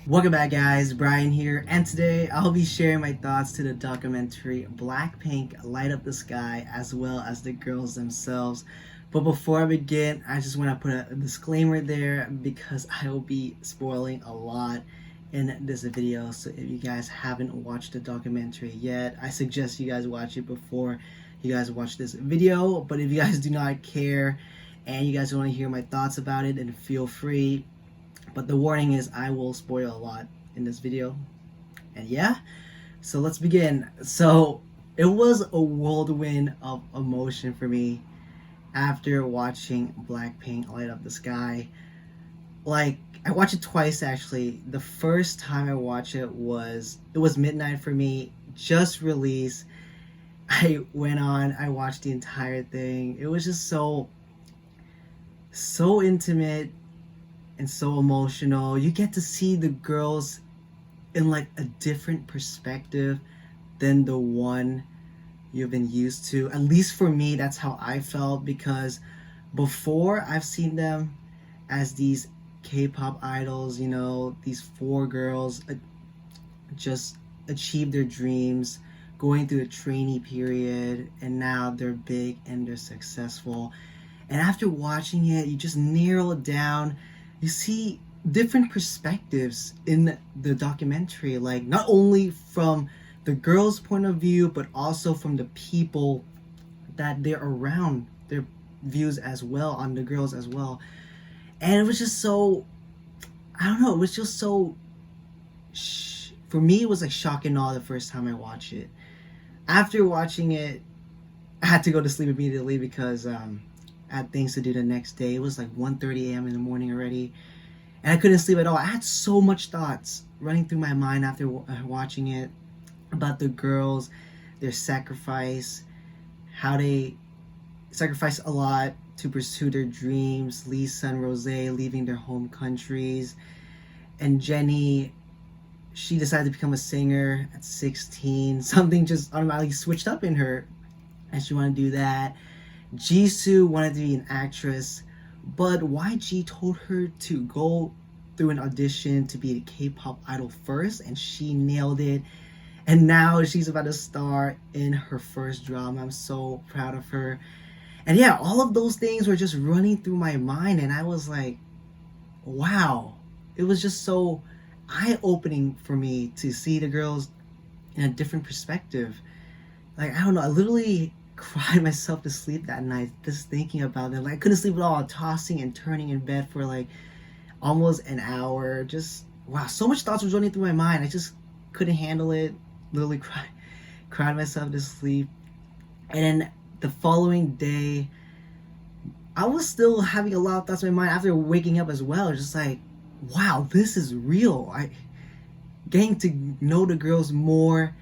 Welcome back, guys. Brian here, and today I'll be sharing my thoughts to the documentary Blackpink Light Up the Sky, as well as the girls themselves. But before I begin, I just want to put a disclaimer there because I will be spoiling a lot in this video. So if you guys haven't watched the documentary yet, I suggest you guys watch it before you guys watch this video. But if you guys do not care and you guys want to hear my thoughts about it, then feel free. But the warning is I will spoil a lot in this video. And yeah, so let's begin. So it was a whirlwind of emotion for me after watching Blackpink Light Up the Sky. Like, I watched it twice actually. The first time I watched it was midnight for me, just released. I went on, I watched the entire thing. It was just so intimate and so emotional. You get to see the girls in like a different perspective than the one you've been used to. At least for me, that's how I felt, because before I've seen them as these K-pop idols, you know, these four girls just achieve their dreams, going through a trainee period, and now they're big and they're successful. And after watching it, you just narrow it down. You see different perspectives in the documentary, like not only from the girls' point of view, but also from the people that they're around, their views as well on the girls as well. And it was just so, I don't know, it was just so, for me, it was like shock and awe the first time I watched it. After watching it, I had to go to sleep immediately because I had things to do the next day. It was like 1:30 a.m. in the morning already, and I couldn't sleep at all. I had so much thoughts running through my mind after watching it about the girls, their sacrifice, how they sacrifice a lot to pursue their dreams. Lisa and Rose leaving their home countries, and Jenny, she decided to become a singer at 16. Something just automatically switched up in her, and she wanted to do that. Jisoo wanted to be an actress, but YG told her to go through an audition to be a K-pop idol first, and she nailed it. And now she's about to star in her first drama. I'm so proud of her. And yeah, all of those things were just running through my mind, and I was like, wow. It was just so eye-opening for me to see the girls in a different perspective. Like, I don't know, I literally cried myself to sleep that night just thinking about them. Like, I couldn't sleep at all, tossing and turning in bed for like almost an hour. Just wow, so much thoughts was running through my mind. I just couldn't handle it. Literally cried myself to sleep. And then the following day, I was still having a lot of thoughts in my mind after waking up as well. Just like, wow, this is real. I getting to know the girls more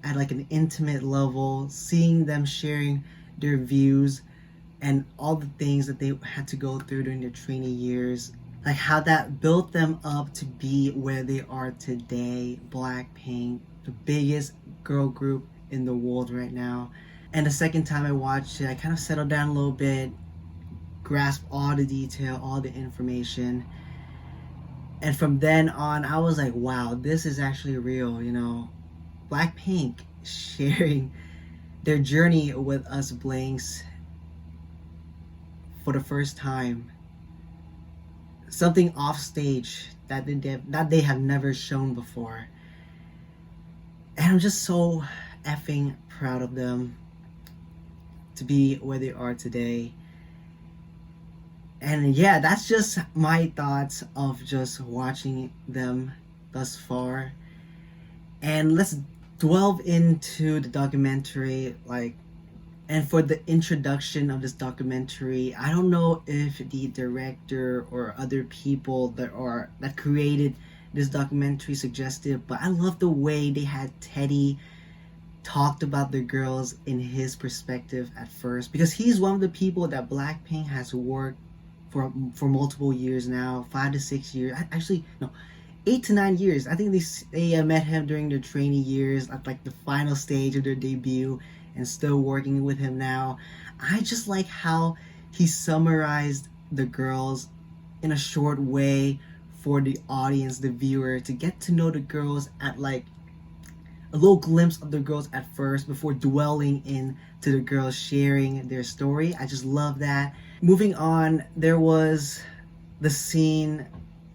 at like an intimate level, seeing them sharing their views and all the things that they had to go through during their trainee years, like how that built them up to be where they are today. Blackpink, the biggest girl group in the world right now. And the second time I watched it, I kind of settled down a little bit, grasped all the detail, all the information. And from then on, I was like, wow, this is actually real, you know. Blackpink sharing their journey with us blanks for the first time. Something off stage that they have never shown before. And I'm just so effing proud of them to be where they are today. And yeah, that's just my thoughts of just watching them thus far. And let's delve into the documentary, like, and for the introduction of this documentary, I don't know if the director or other people that created this documentary suggested, but I love the way they had Teddy talked about the girls in his perspective at first, because he's one of the people that Blackpink has worked for multiple years now, 5 to 6 years. Actually, no, 8 to 9 years. I think they met him during their trainee years at like the final stage of their debut, and still working with him now. I just like how he summarized the girls in a short way for the audience, the viewer, to get to know the girls at like a little glimpse of the girls at first before dwelling into the girls sharing their story. I just love that. Moving on, there was the scene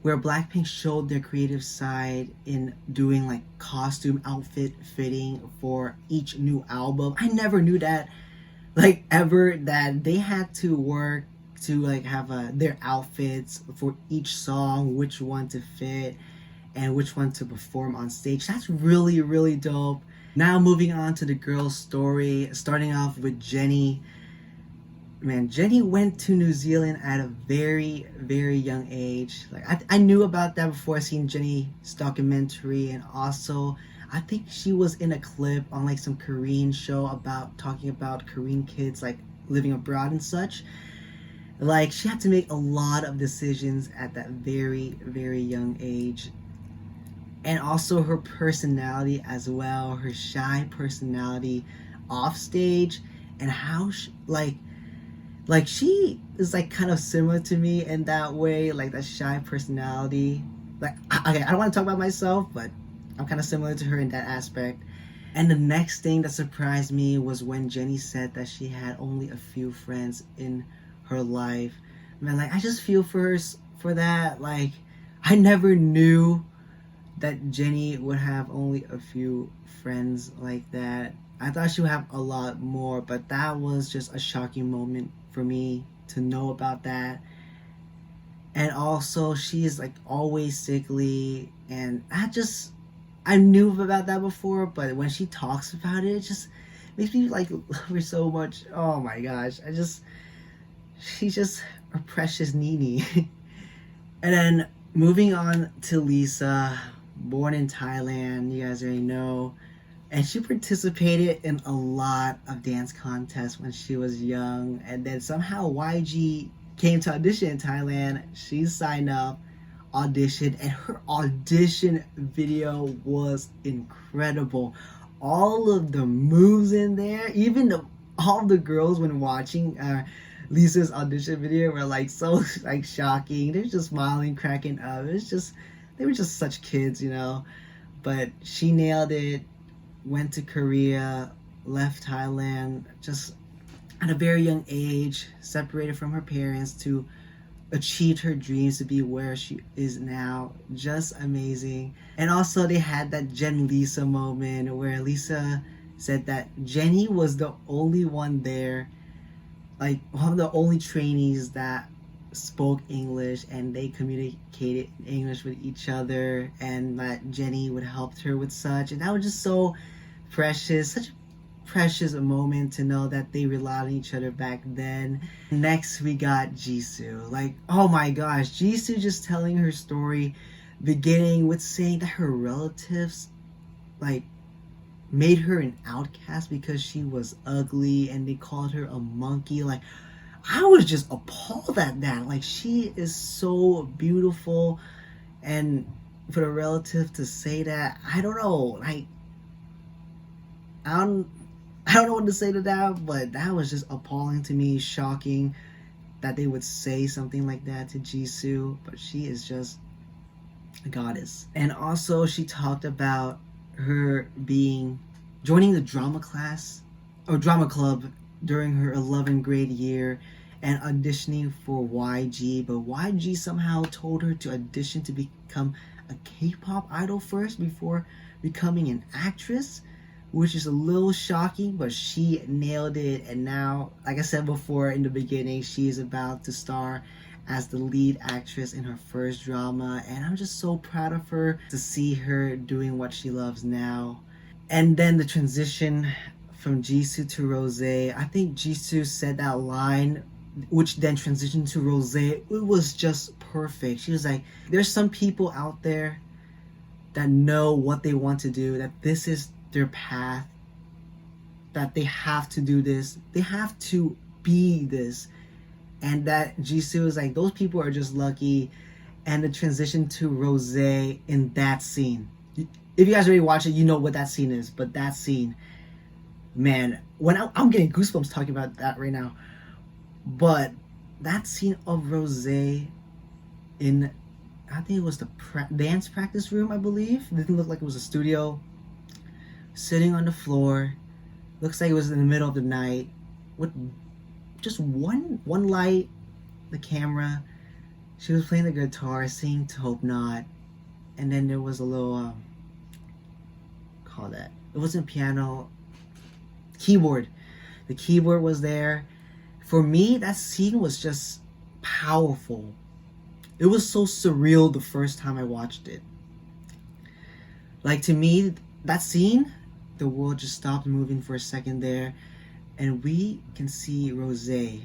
where Blackpink showed their creative side in doing like costume outfit fitting for each new album. I never knew that, like ever, that they had to work to like have their outfits for each song, which one to fit and which one to perform on stage. That's really, really dope. Now moving on to the girl's story, starting off with Jennie. Man, Jennie went to New Zealand at a very, very young age. Like I knew about that before I seen Jennie's documentary, and also I think she was in a clip on like some Korean show about talking about Korean kids like living abroad and such. Like she had to make a lot of decisions at that very, very young age. And also her personality as well, her shy personality off stage, and how like she is like kind of similar to me in that way, like that shy personality. Like okay, I don't want to talk about myself, but I'm kind of similar to her in that aspect. And the next thing that surprised me was when Jennie said that she had only a few friends in her life. Man, like I just feel for her for that. Like I never knew that Jennie would have only a few friends like that. I thought she would have a lot more, but that was just a shocking moment for me to know about that. And also, she's like always sickly, and I knew about that before, but when she talks about it, it just makes me like love her so much. Oh my gosh, she's just a precious Nini. And then moving on to Lisa, born in Thailand, you guys already know. And she participated in a lot of dance contests when she was young. And then somehow YG came to audition in Thailand. She signed up, auditioned, and her audition video was incredible. All of the moves in there, even all the girls when watching Lisa's audition video were like so like shocking. They're just smiling, cracking up. They were just such kids, you know. But she nailed it. Went to Korea, left Thailand just at a very young age, separated from her parents to achieve her dreams to be where she is now. Just amazing. And also they had that Jen Lisa moment where Lisa said that Jennie was the only one there, like one of the only trainees that spoke English, and they communicated in English with each other, and that Jennie would help her with such. And that was just so precious, such a precious moment to know that they relied on each other back then. Next we got Jisoo. Like, oh my gosh, Jisoo just telling her story, beginning with saying that her relatives like made her an outcast because she was ugly and they called her a monkey. Like I was just appalled at that. Like she is so beautiful, and for the relative to say that, I don't know. Like I don't know what to say to that, but that was just appalling to me, shocking that they would say something like that to Jisoo. But she is just a goddess. And also she talked about her joining the drama class or drama club during her 11th grade year and auditioning for YG, but YG somehow told her to audition to become a K-pop idol first before becoming an actress, which is a little shocking, but she nailed it. And now, like I said before in the beginning, she is about to star as the lead actress in her first drama, and I'm just so proud of her to see her doing what she loves now. And then the transition from Jisoo to Rose. I think Jisoo said that line, which then transitioned to Rose. It was just perfect. She was like, there's some people out there that know what they want to do, that this is their path, that they have to do this, they have to be this. And that Jisoo is like, those people are just lucky. And the transition to Rose in that scene, if you guys already watch it, you know what that scene is. But that scene, man, when I'm getting goosebumps talking about that right now. But that scene of Rose in I think it was the dance practice room, I believe. It didn't look like it was a studio. Sitting on the floor. Looks like it was in the middle of the night with just one light, the camera. She was playing the guitar, singing to Hope Not. And then there was a little, call that. It wasn't piano, keyboard. The keyboard was there. For me, that scene was just powerful. It was so surreal the first time I watched it. Like, to me, that scene, the world just stopped moving for a second there, and we can see Rosé,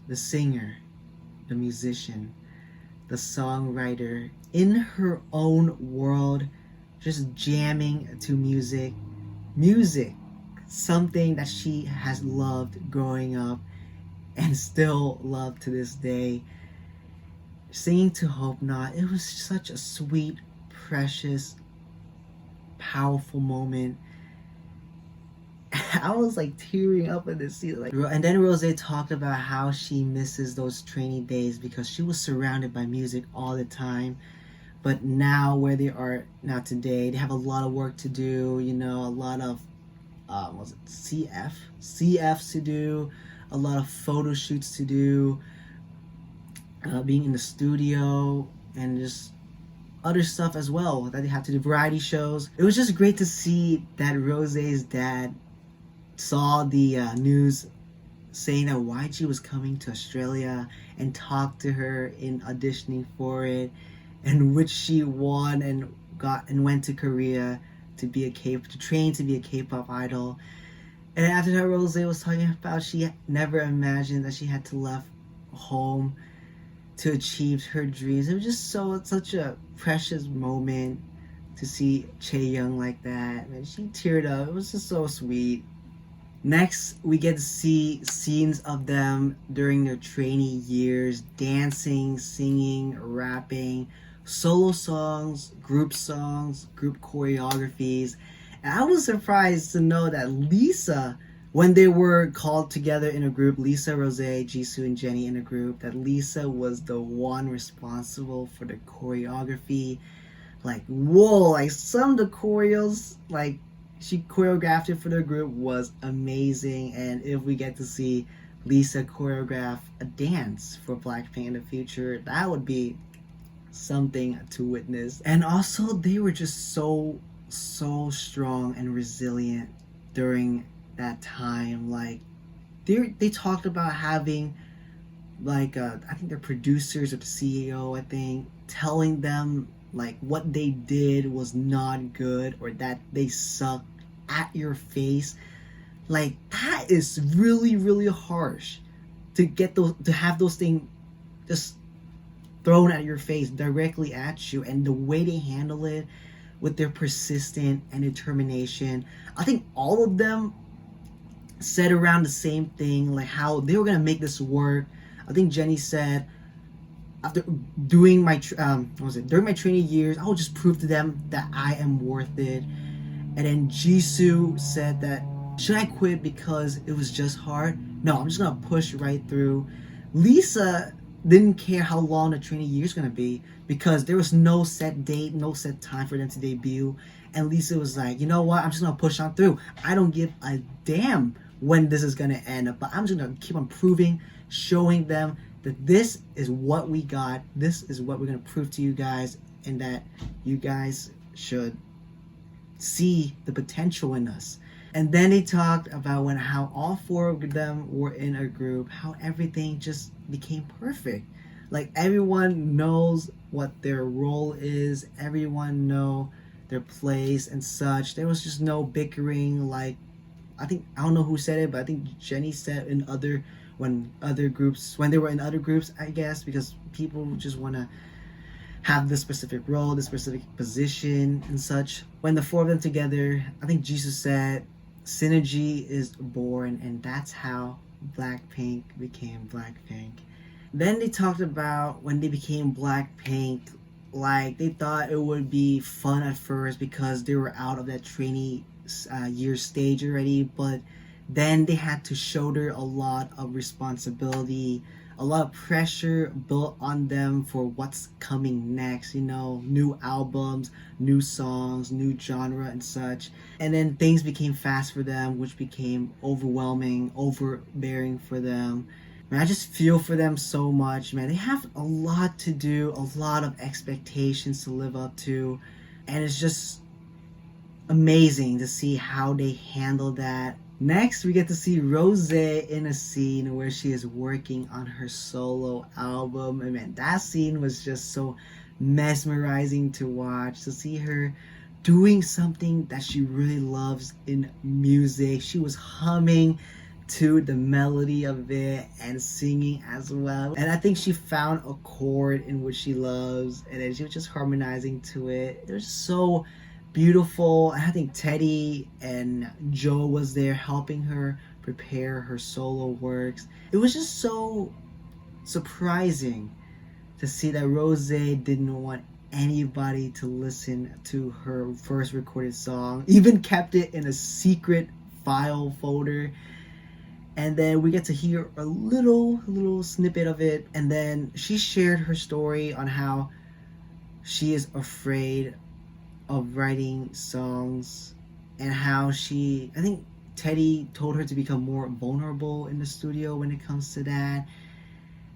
the singer, the musician, the songwriter, in her own world, just jamming to music. Music, something that she has loved growing up and still love to this day. Singing to Hope Not, it was such a sweet, precious, powerful moment. I was like tearing up in this scene. Like, and then Rosé talked about how she misses those training days because she was surrounded by music all the time. But now, where they are now today, they have a lot of work to do. You know, a lot of was it CFs to do, a lot of photo shoots to do, being in the studio, and just other stuff as well that they have to do, variety shows. It was just great to see that Rosé's dad saw the news saying that YG was coming to Australia and talked to her in auditioning for it, and which she won and went to Korea to train to be a K-pop idol. And after that, Rosé was talking about she never imagined that she had to left home to achieve her dreams. It was just such a precious moment to see Chaeyoung like that. And she teared up. It was just so sweet. Next, we get to see scenes of them during their trainee years, dancing, singing, rapping, solo songs, group choreographies. And I was surprised to know that Lisa, when they were called together in a group, Lisa, Rosé, Jisoo, and Jennie in a group, that Lisa was the one responsible for the choreography. Like, whoa, like some of the choreos, like, she choreographed it for the group was amazing. And if we get to see Lisa choreograph a dance for Blackpink in the future, that would be something to witness. And also, they were just so strong and resilient during that time. Like, they talked about having, like, I think their producers or the CEO, I think, telling them like what they did was not good or that they sucked at your face. Like, that is really harsh to have those things just thrown at your face, directly at you. And the way they handle it with their persistence and determination, I think all of them said around the same thing, like how they were gonna make this work. I think Jennie said, after doing my during my training years, I will just prove to them that I am worth it. And then Jisoo said that, should I quit because it was just hard? No, I'm just gonna push right through. Lisa didn't care how long the training year is gonna be because there was no set date, no set time for them to debut. And Lisa was like, you know what? I'm just gonna push on through. I don't give a damn when this is gonna end up, but I'm just gonna keep on proving, showing them that this is what we got, this is what we're going to prove to you guys, and that you guys should see the potential in us. And then they talked about how all four of them were in a group, how everything just became perfect. Like, everyone knows what their role is, everyone know their place and such. There was just no bickering. Like, I don't know who said it, but I think Jennie said when they were in other groups, I guess, because people just want to have this specific role, this specific position and such. When the four of them together, I think Jesus said, synergy is born, and that's how Blackpink became Blackpink. Then they talked about when they became Blackpink, like, they thought it would be fun at first because they were out of that trainee year stage already, but then they had to shoulder a lot of responsibility, a lot of pressure built on them for what's coming next, new albums, new songs, new genre and such. And then things became fast for them, which became overwhelming, overbearing for them. Man, I just feel for them so much, man. They have a lot to do, a lot of expectations to live up to, and it's just amazing to see how they handle that. Next, we get to see Rose in a scene where she is working on her solo album. And man, that scene was just so mesmerizing to watch. To see her doing something that she really loves in music. She was humming to the melody of it and singing as well. And I think she found a chord in which she loves, and then she was just harmonizing to it. It was so beautiful. I think Teddy and Joe was there helping her prepare her solo works. It was just so surprising to see that Rose didn't want anybody to listen to her first recorded song, even kept it in a secret file folder. And then we get to hear a little snippet of it, and then she shared her story on how she is afraid of writing songs, and how I think Teddy told her to become more vulnerable in the studio when it comes to that.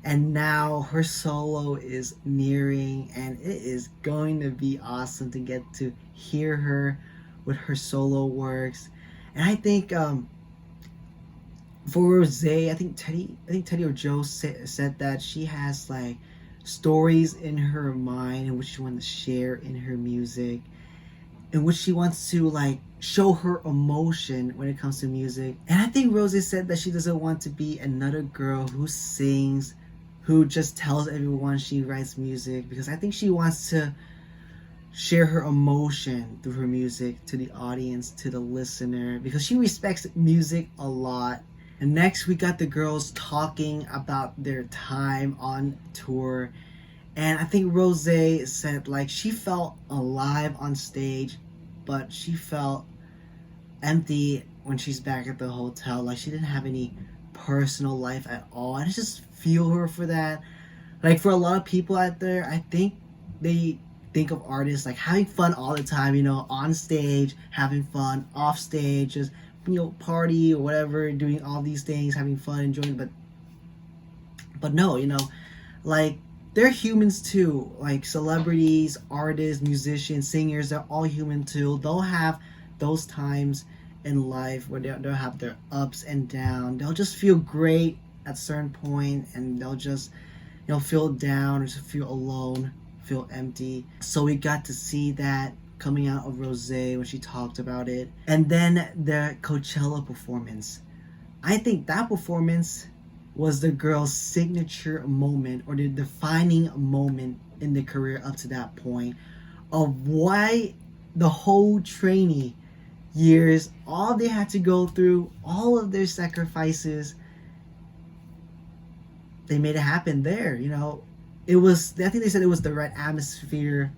And now her solo is nearing, and it is going to be awesome to get to hear her with her solo works. And I think for Rose, I think Teddy or Joe said that she has like stories in her mind in which she wants to share in her music, in which she wants to like show her emotion when it comes to music. And I think Rose said that she doesn't want to be another girl who sings, who just tells everyone she writes music, because I think she wants to share her emotion through her music to the audience, to the listener, because she respects music a lot. And next we got the girls talking about their time on tour. And I think Rose said like she felt alive on stage, but she felt empty when she's back at the hotel. Like she didn't have any personal life at all. And I just feel her for that. Like for a lot of people out there, I think they think of artists like having fun all the time, on stage, having fun, off stage, just party or whatever, doing all these things, having fun, enjoying. But no, like they're humans too. Like celebrities, artists, musicians, singers, they're all human too. They'll have those times in life where they'll have their ups and downs. They'll just feel great at a certain point, and they'll just feel down or just feel alone, feel empty. So we got to see that coming out of Rose when she talked about it. And then the Coachella performance. I think that performance was the girl's signature moment, or the defining moment in the career up to that point, of why the whole trainee years, all they had to go through, all of their sacrifices, they made it happen there. It was, I think they said it was the right atmosphere,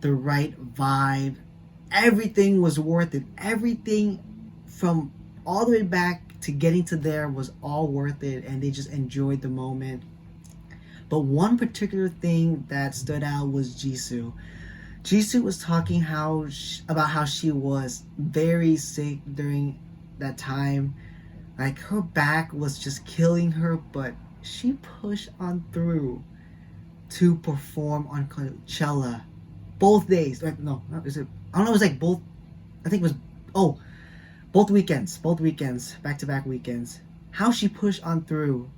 the right vibe. Everything was worth it. Everything from all the way back to getting to there was all worth it, and they just enjoyed the moment. But one particular thing that stood out was Jisoo. Jisoo was talking about how she was very sick during that time. Like her back was just killing her, but she pushed on through to perform on Coachella both days. Like no, is it? I don't know. It was like both. I think it was both weekends, back-to-back weekends. How she pushed on through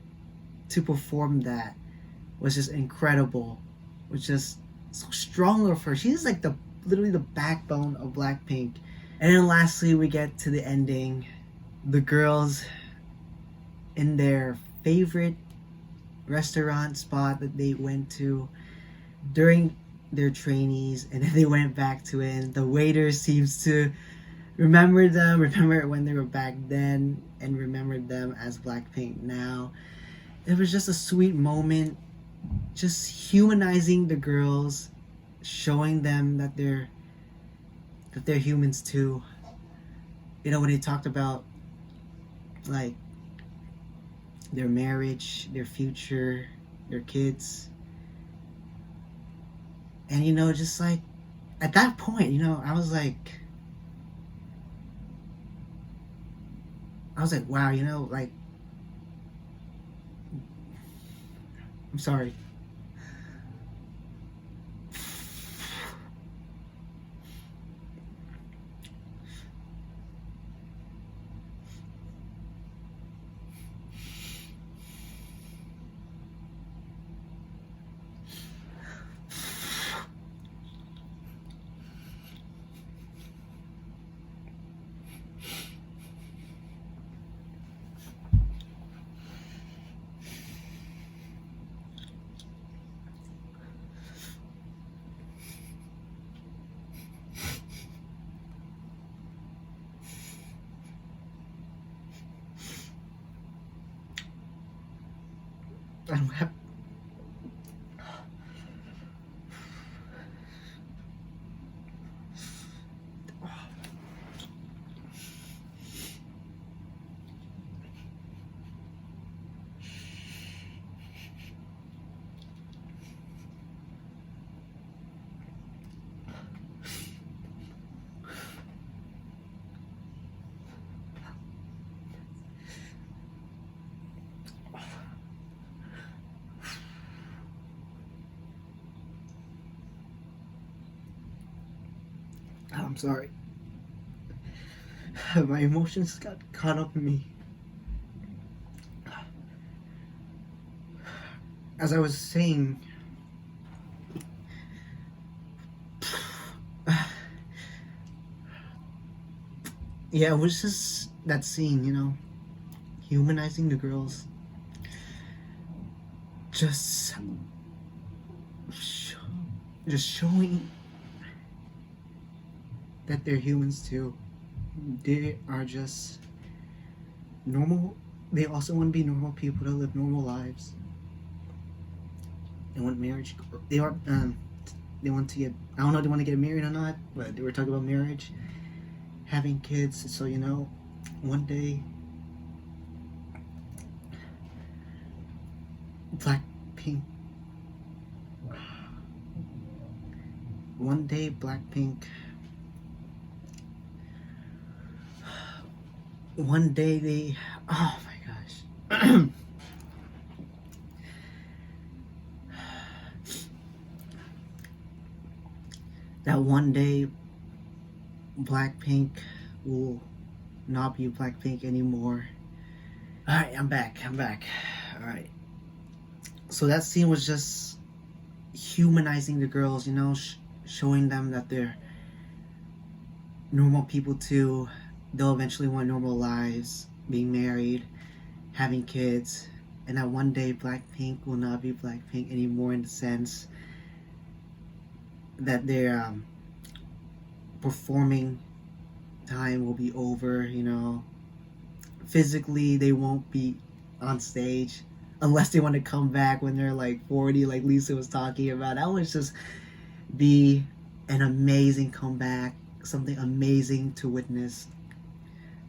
to perform that was just incredible. It was just so strong of her. She's like literally the backbone of Blackpink. And then lastly, we get to the ending. The girls in their favorite restaurant spot that they went to during their trainees, and then they went back to it. And the waiter seems to remember when they were back then, and remember them as Blackpink now. It was just a sweet moment, just humanizing the girls, showing them that they're humans too. When they talked about like their marriage, their future, their kids. And just like at that point, I was like, wow, like, I'm sorry. I don't have. I'm sorry. My emotions got caught up in me. As I was saying, yeah, it was just that scene, humanizing the girls. Just, just showing that they're humans too. They are just normal. They also want to be normal people to live normal lives. They want marriage. They are. They want to get. I don't know if they want to get married or not, but they were talking about marriage, having kids. So one day, Blackpink. One day, Blackpink. One day they. Oh my gosh. That one day Blackpink will not be Blackpink anymore. Alright, I'm back. Alright. So that scene was just humanizing the girls, showing them that they're normal people too. They'll eventually want normal lives, being married, having kids, and that one day Blackpink will not be Blackpink anymore in the sense that their performing time will be over, physically they won't be on stage unless they want to come back when they're like 40, like Lisa was talking about. That would just be an amazing comeback, something amazing to witness,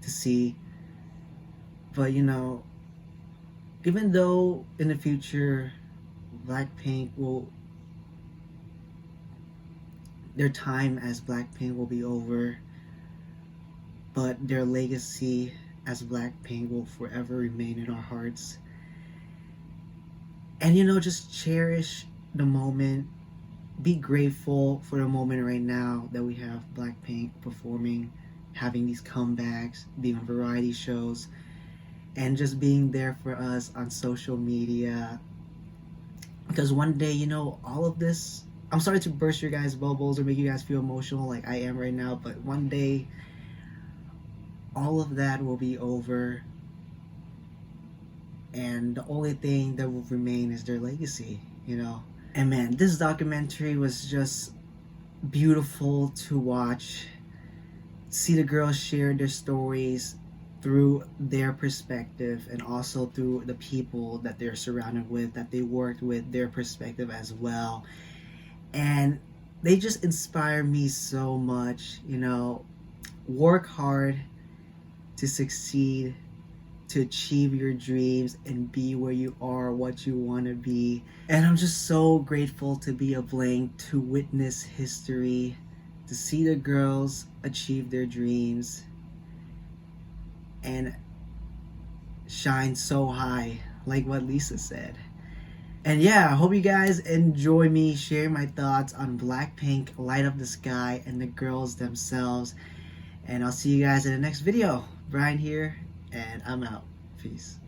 to see. But even though in the future Blackpink will, their time as Blackpink will be over, but their legacy as Blackpink will forever remain in our hearts. And just cherish the moment. Be grateful for the moment right now that we have Blackpink performing, having these comebacks, being on variety shows, and just being there for us on social media. Because one day, all of this, I'm sorry to burst your guys' bubbles or make you guys feel emotional like I am right now, but one day all of that will be over, and the only thing that will remain is their legacy. And man, this documentary was just beautiful to watch. See the girls share their stories through their perspective, and also through the people that they're surrounded with, that they worked with, their perspective as well. And they just inspire me so much. Work hard to succeed, to achieve your dreams and be where you are, what you want to be. And I'm just so grateful to be a Blank, to witness history, to see the girls achieve their dreams and shine so high, like what Lisa said. And yeah, I hope you guys enjoy me sharing my thoughts on Blackpink, Light Up the Sky, and the girls themselves. And I'll see you guys in the next video. Brian here, and I'm out. Peace.